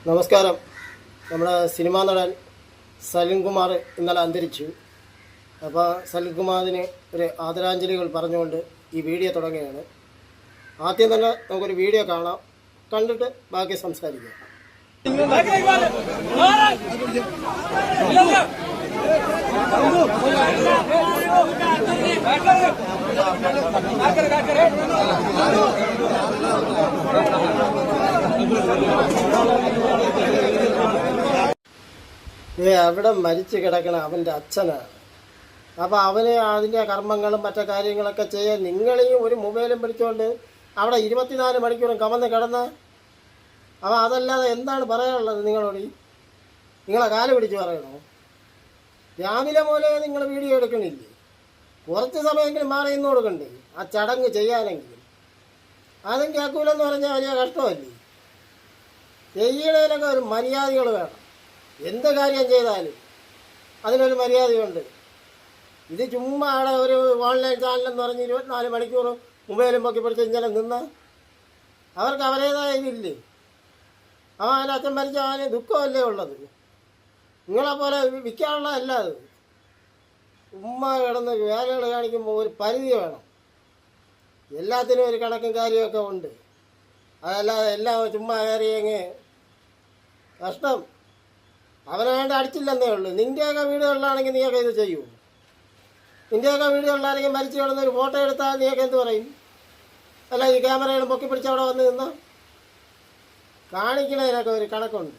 നമസ്കാരം. നമ്മുടെ സിനിമാ നടൻ സലിംകുമാർ ഇന്നലെ അന്തരിച്ചു. അപ്പോൾ സലിംകുമാറിന് ഒരു ആദരാഞ്ജലികൾ പറഞ്ഞുകൊണ്ട് ഈ വീഡിയോ തുടങ്ങുകയാണ്. ആദ്യം തന്നെ നമുക്കൊരു വീഡിയോ കാണാം, കണ്ടിട്ട് ബാക്കി സംസാരിക്കാം. അവിടെ മരിച്ചു കിടക്കണ അവൻ്റെ അച്ഛനാണ്. അപ്പോൾ അവന് അതിൻ്റെ കർമ്മങ്ങളും മറ്റു കാര്യങ്ങളൊക്കെ ചെയ്യാൻ നിങ്ങളെയും ഒരു മൊബൈലും പിടിച്ചുകൊണ്ട് അവിടെ 24 മണിക്കൂറും കമന്ന് കിടന്ന് അപ്പോൾ അതല്ലാതെ എന്താണ് പറയാനുള്ളത്? നിങ്ങളോട് നിങ്ങളെ കാല് പിടിച്ച് പറയണോ? രാവിലെ പോലെ നിങ്ങൾ വീഡിയോ എടുക്കണില്ലേ? കുറച്ച് സമയമെങ്കിലും മാറി ഇന്ന് കൊടുക്കണ്ടേ ആ ചടങ്ങ് ചെയ്യാനെങ്കിലും? അതും കേൾക്കൂലെന്ന് പറഞ്ഞാൽ വലിയ കഷ്ടമല്ലേ? ചെയ്യണതിലൊക്കെ ഒരു മര്യാദകൾ വേണം. എന്ത് കാര്യം ചെയ്താലും അതിനൊരു മര്യാദയുണ്ട്. ഇത് ചുമ്മാ അവിടെ ഒരു ഓൺലൈൻ ചാനലെന്ന് പറഞ്ഞ് 24 മണിക്കൂർ മൊബൈലും പൊക്കി പിടിച്ച് ഇങ്ങനെ നിന്ന് അവർക്ക് അവരേതായ ഇതില്ലേ? അവൻ അച്ഛൻ മരിച്ച അവന് ദുഃഖമല്ലേ ഉള്ളത്? നിങ്ങളെപ്പോലെ വിൽക്കാനുള്ളതല്ല അത്. ഉമ്മ കിടന്ന് വേലകൾ കാണിക്കുമ്പോൾ ഒരു പരിധി വേണം. എല്ലാത്തിനും ഒരു കണക്കും കാര്യമൊക്കെ ഉണ്ട്. അതല്ലാതെ എല്ലാം ചുമ്മാ കയറിയെങ്ങ് കഷ്ടം. അവനെ വേണ്ട അടിച്ചില്ലെന്നേ ഉള്ളൂ. നിൻ്റെയൊക്കെ വീടുകളിലാണെങ്കിൽ നീയൊക്കെ ഇത് ചെയ്യൂ. നിൻ്റെയൊക്കെ വീടുകളിലാണെങ്കിൽ മരിച്ചു കിടന്നൊരു ഫോട്ടോ എടുത്താൽ നീയൊക്കെ എന്ത് പറയും? അല്ല, ഈ ക്യാമറകളും പൊക്കി പിടിച്ച് അവിടെ വന്ന് നിന്നോ? കാണിക്കണതിനൊക്കെ ഒരു കണക്കുണ്ട്.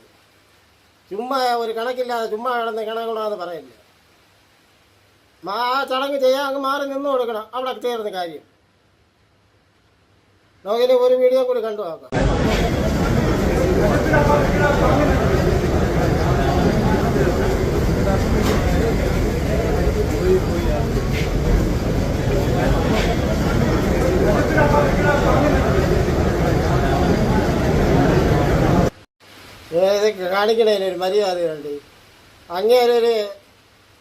ചുമ്മാ ഒരു കണക്കില്ലാതെ ചുമ്മാ കിടന്ന് കണക്കുള്ളതെന്ന് പറയില്ല. ആ ചടങ്ങ് ചെയ്യാൻ അങ്ങ് മാറി നിന്ന് കൊടുക്കണം. അവിടെ ചേർന്ന കാര്യം നമുക്കിനി ഒരു വീഡിയോ കൂടി കണ്ടു നോക്കാം. കാണിക്കണതിനൊരു മര്യാദയുണ്ട്. അങ്ങേരൊരു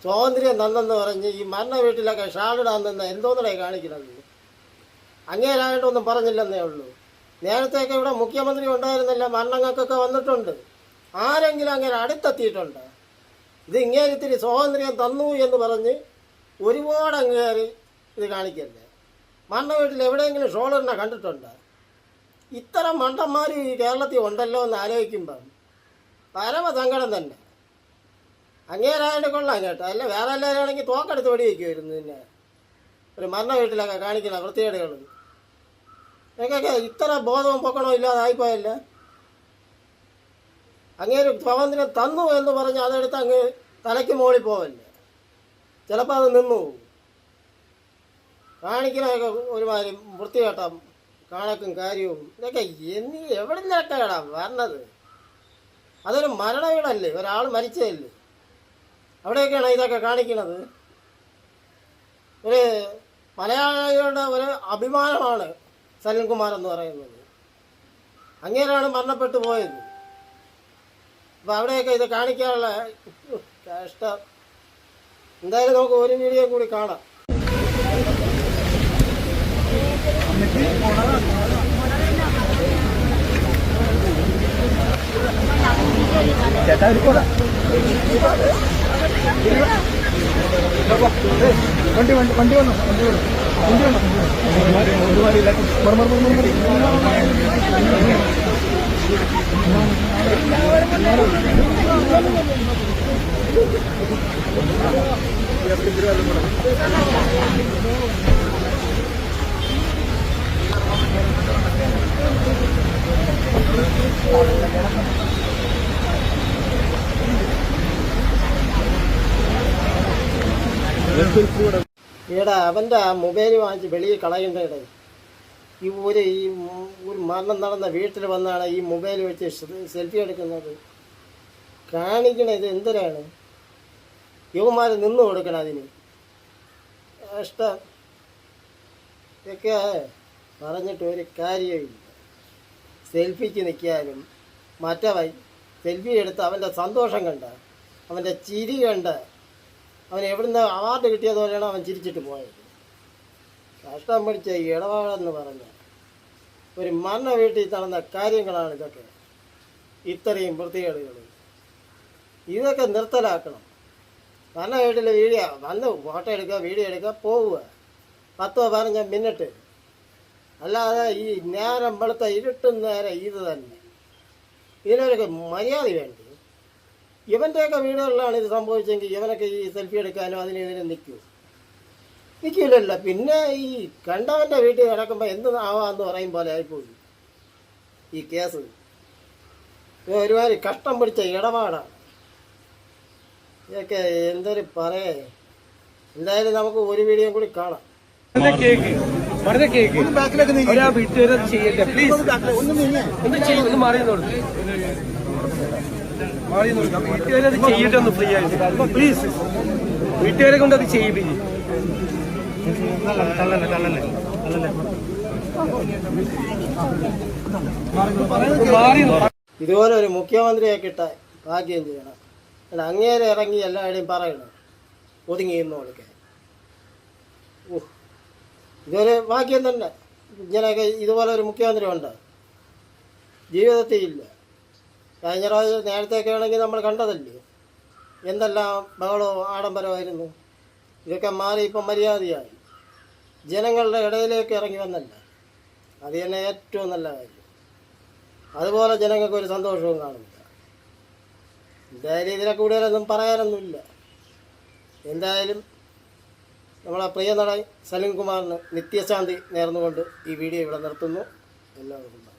സ്വാതന്ത്ര്യം തന്നെന്ന് പറഞ്ഞ് ഈ മരണ വീട്ടിലൊക്കെ ഷാളിടാൻ നിന്ന് എന്തോന്നടേ കാണിക്കണത്? അങ്ങേരായിട്ടൊന്നും പറഞ്ഞില്ലെന്നേ ഉള്ളൂ. നേരത്തെയൊക്കെ ഇവിടെ മുഖ്യമന്ത്രി ഉണ്ടായിരുന്നില്ല, മരണങ്ങൾക്കൊക്കെ വന്നിട്ടുണ്ട്. ആരെങ്കിലും അങ്ങേരെ അടുത്തെത്തിയിട്ടുണ്ട്? ഇത് ഇങ്ങേരിത്തിരി സ്വാതന്ത്ര്യം തന്നു എന്ന് പറഞ്ഞ് ഒരുപാട് അങ്ങേറി ഇത് കാണിക്കല്ലേ. മരണ വീട്ടിൽ എവിടെയെങ്കിലും ഷോളറിനെ കണ്ടിട്ടുണ്ട്? ഇത്തരം മണ്ടന്മാർ ഈ കേരളത്തിൽ ഉണ്ടല്ലോ എന്ന് ആലോചിക്കുമ്പം പരമ സങ്കടം തന്നെ. അങ്ങേരായിട്ട് കൊള്ളാം കേട്ടോ. അല്ല വേറെ എല്ലാവരാണെങ്കിൽ തോക്കെടുത്ത് വെടി വയ്ക്കുമായിരുന്നു. പിന്നെ ഒരു മരണ വീട്ടിലൊക്കെ കാണിക്കുന്ന വൃത്തികേടുകൾ എനിക്കൊക്കെ ഇത്ര ബോധവും പൊക്കണോ ഇല്ലാതായിപ്പോയല്ല. അങ്ങേര് സ്വാതന്ത്ര്യം തന്നു എന്ന് പറഞ്ഞ് അതെടുത്ത് അങ്ങ് തലയ്ക്ക് മുകളിൽ പോവല്ലേ. ചിലപ്പോൾ അത് നിന്നു പോകും. കാണിക്കണതൊക്കെ ഒരുമാതിരി വൃത്തികേട്ട കണക്കും കാര്യവും ഇതൊക്കെ എവിടെ നിന്നൊക്കെയാടാ വരണത്? അതൊരു മരണ വീടല്ലേ, ഒരാൾ മരിച്ചതല്ലേ. അവിടെയൊക്കെയാണ് ഇതൊക്കെ കാണിക്കുന്നത്. ഒരു മലയാളികളുടെ ഒരു അഭിമാനമാണ് സലിംകുമാർ എന്ന് പറയുന്നത്. അങ്ങേരാണ് മരണപ്പെട്ടു പോയത്. അപ്പോൾ അവിടെയൊക്കെ ഇത് കാണിക്കാനുള്ള കഷ്ടം. എന്തായാലും നമുക്ക് ഒരു വീഡിയോ കൂടി കാണാം. ചേട്ടാ വണ്ടി വണ്ടി വണ്ടി വന്നു വണ്ടി വന്നു വണ്ടി ഈടാ അവൻ്റെ ആ മൊബൈൽ വാങ്ങിച്ച് വെളിയിൽ കളയേണ്ടത്. ഈ ഒരു മരണം നടന്ന വീട്ടിൽ വന്നാണ് ഈ മൊബൈൽ വെച്ച് സെൽഫി എടുക്കുന്നത്. കാണിക്കണത് എന്തിനാണ്? യുവമാർ നിന്ന് കൊടുക്കണം അതിന്. ഇഷ്ടം ഇതൊക്കെ പറഞ്ഞിട്ട് ഒരു കാര്യമില്ല. സെൽഫിക്ക് നിൽക്കാനും മറ്റവൻ സെൽഫി എടുത്ത് അവൻ്റെ സന്തോഷം കണ്ട, അവൻ്റെ ചിരി കണ്ട, അവൻ എവിടുന്ന് അവാർഡ് കിട്ടിയതുപോലെയാണ് അവൻ ചിരിച്ചിട്ട് പോയത്. കഷ്ടം പിടിച്ച ഇടപാടെന്ന് പറഞ്ഞ ഒരു മരണ വീട്ടിൽ നടന്ന കാര്യങ്ങളാണ് ഇതൊക്കെ. ഇത്രയും വൃത്തികേടുകൾ. ഇതൊക്കെ നിർത്തലാക്കണം. വന്ന വീട്ടിൽ വീഡിയോ വന്ന് ഫോട്ടോ എടുക്കുക, വീഡിയോ എടുക്കുക, പോവുക 10-15 മിനിറ്റ്. അല്ലാതെ ഈ നേരം വെളുത്ത ഇരുട്ടും നേരം ഇത് തന്നെ. ഇതിനൊരു മര്യാദ വേണ്ടി. ഇവൻ്റെയൊക്കെ വീടുകളിലാണ് ഇത് സംഭവിച്ചെങ്കിൽ ഇവനൊക്കെ ഈ സെൽഫി എടുക്കാനും അതിനും നിൽക്കില്ലല്ലോ. പിന്നെ ഈ കണ്ടവൻ്റെ വീട്ടിൽ കിടക്കുമ്പോൾ എന്ത് ആവാന്ന് പറയും പോലെ ആയിപ്പോയി ഈ കേസ്. ഒരുമാതിരി കഷ്ടം പിടിച്ച ഇടപാടാണ് ഇതൊക്കെ. എന്തൊരു പറയേ. എന്തായാലും നമുക്ക് ഒരു വീഡിയോ കൂടി കാണാം. ചെയ്യട്ടെ ഫ്രീ ആയിട്ട് പ്ലീസ്. വീട്ടുകാരെ കൊണ്ട് അത് ചെയ്യിപ്പിക്കും. ഇതുപോലെ ഒരു മുഖ്യമന്ത്രിയെ കിട്ടാൻ ഭാഗ്യം ചെയ്യണം. അങ്ങേരെ ഇറങ്ങി എല്ലാവരുടെയും പറയണം ഒതുങ്ങി ഇന്ന് കൊടുക്കാൻ. ഇതൊരു ഭാഗ്യം തന്നെ. ഇങ്ങനെയൊക്കെ ഇതുപോലെ ഒരു മുഖ്യമന്ത്രി ഉണ്ട് ജീവിതത്തിൽ ഇല്ല. കഴിഞ്ഞ പ്രാവശ്യം നേരത്തെയൊക്കെ ആണെങ്കിൽ നമ്മൾ കണ്ടതല്ലേ എന്തെല്ലാം ബഹളവും ആഡംബരമായിരുന്നു. ഇതൊക്കെ മാറി ഇപ്പം മര്യാദയായി ജനങ്ങളുടെ ഇടയിലേക്ക് ഇറങ്ങി വന്നല്ല. അത് തന്നെ ഏറ്റവും നല്ല കാര്യം. അതുപോലെ ജനങ്ങൾക്ക് ഒരു സന്തോഷവും കാണുന്നില്ല. എന്തായാലും ഇതിനെ കൂടുതലൊന്നും പറയാനൊന്നുമില്ല. എന്തായാലും നമ്മളെ പ്രിയ നടൻ സലിം കുമാറിന് നിത്യശാന്തി നേർന്നുകൊണ്ട് ഈ വീഡിയോ ഇവിടെ നിർത്തുന്നു. എല്ലാവർക്കും